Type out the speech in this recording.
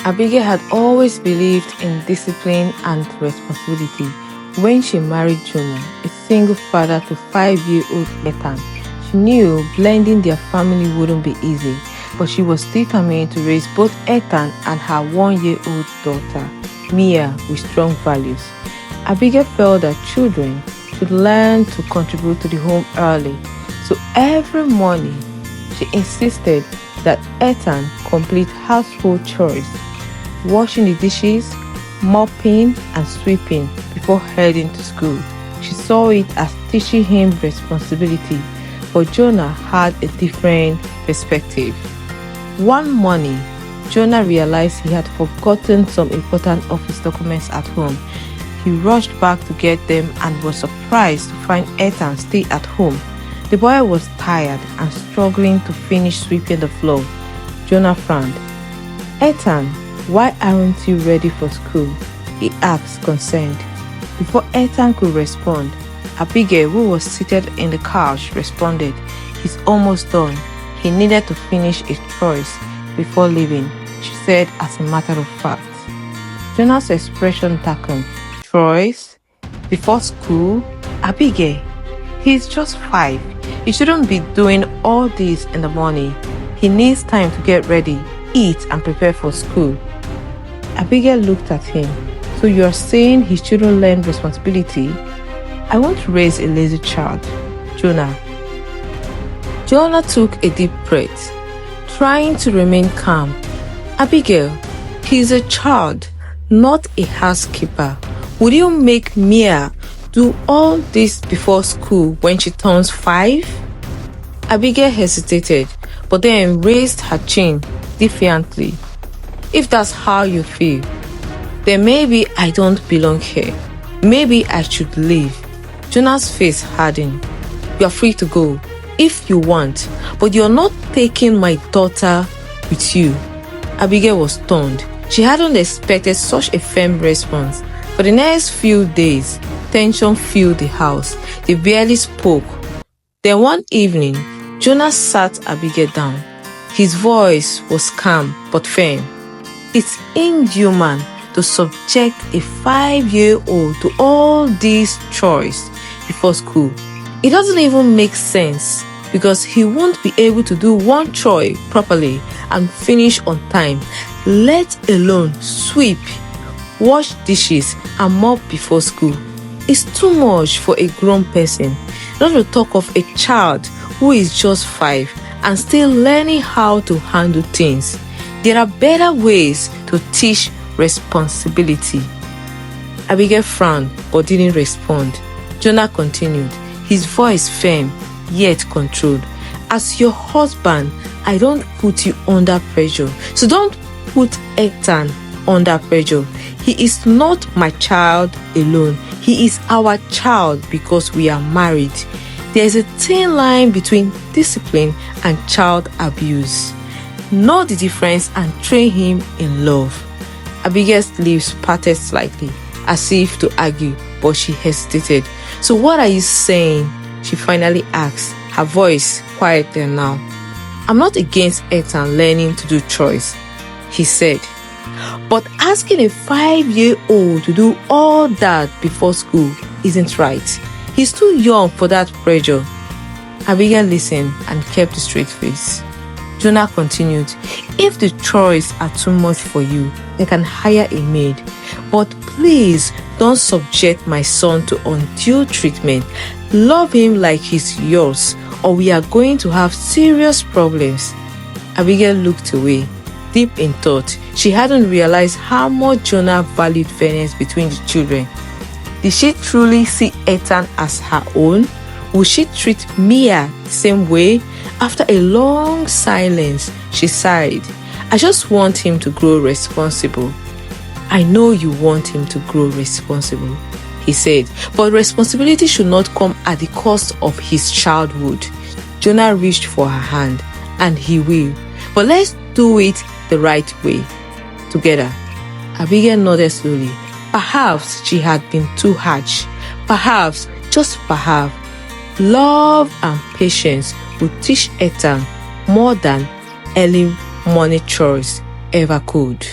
Abigail had always believed in discipline and responsibility. When she married Jonah, a single father to 5-year-old Ethan, she knew blending their family wouldn't be easy, but she was determined to raise both Ethan and her 1-year-old daughter, Mia, with strong values. Abigail felt that children should learn to contribute to the home early, so every morning she insisted that Ethan complete household chores, washing the dishes, mopping and sweeping before heading to school. She saw it as teaching him responsibility, but Jonah had a different perspective. One morning, Jonah realized he had forgotten some important office documents at home. He rushed back to get them and was surprised to find Ethan still at home. The boy was tired and struggling to finish sweeping the floor. Jonah frowned. "Ethan, why aren't you ready for school?" he asked, concerned. Before Ethan could respond, Abigail, who was seated in the couch, responded, "He's almost done. He needed to finish a choice before leaving," she said as a matter of fact. Jonah's expression darkened. "Choice? Before school? Abigail, he's just 5. He shouldn't be doing all this in the morning. He needs time to get ready, eat, and prepare for school." Abigail looked at him. "So you are saying he shouldn't learn responsibility? I won't raise a lazy child." Jonah took a deep breath, trying to remain calm. "Abigail, he's a child, not a housekeeper. Would you make Mia do all this before school when she turns 5? Abigail hesitated, but then raised her chin defiantly. "If that's how you feel, then maybe I don't belong here. Maybe I should leave." Jonah's face hardened. "You are free to go if you want, but you're not taking my daughter with you." Abigail was stunned. She hadn't expected such a firm response. For the next few days, tension filled the house. They barely spoke. Then one evening, Jonah sat Abigail down. His voice was calm but firm. "It's inhuman to subject a 5-year-old to all these chores before school. It doesn't even make sense because he won't be able to do one chore properly and finish on time, let alone sweep, wash dishes, and mop before school. It's too much for a grown person, not to talk of a child who is just 5 and still learning how to handle things. There are better ways to teach responsibility." Abigail frowned but didn't respond. Jonah continued, his voice firm yet controlled. "As your husband, I don't put you under pressure, so don't put Ethan under pressure. He is not my child alone. He is our child because we are married. There is a thin line between discipline and child abuse. Know the difference and train him in love." Abigail's lips parted slightly, as if to argue, but she hesitated. "So what are you saying?" she finally asked, her voice quieter now. "I'm not against Ethan learning to do chores," he said. "But asking a 5-year-old to do all that before school isn't right. He's too young for that pressure." Abigail listened and kept a straight face. Jonah continued, "If the chores are too much for you, you can hire a maid. But please don't subject my son to undue treatment. Love him like he's yours, or we are going to have serious problems." Abigail looked away, deep in thought. She hadn't realized how much Jonah valued fairness between the children. Did she truly see Ethan as her own? Would she treat Mia the same way? After a long silence, she sighed. "I just want him to grow responsible." "I know you want him to grow responsible," he said, "but responsibility should not come at the cost of his childhood." Jonah reached for her hand. "And he will. But let's do it the right way, together." Abigail nodded slowly. Perhaps she had been too harsh. Perhaps, just perhaps, love and patience would teach Ethan more than early morning chores ever could.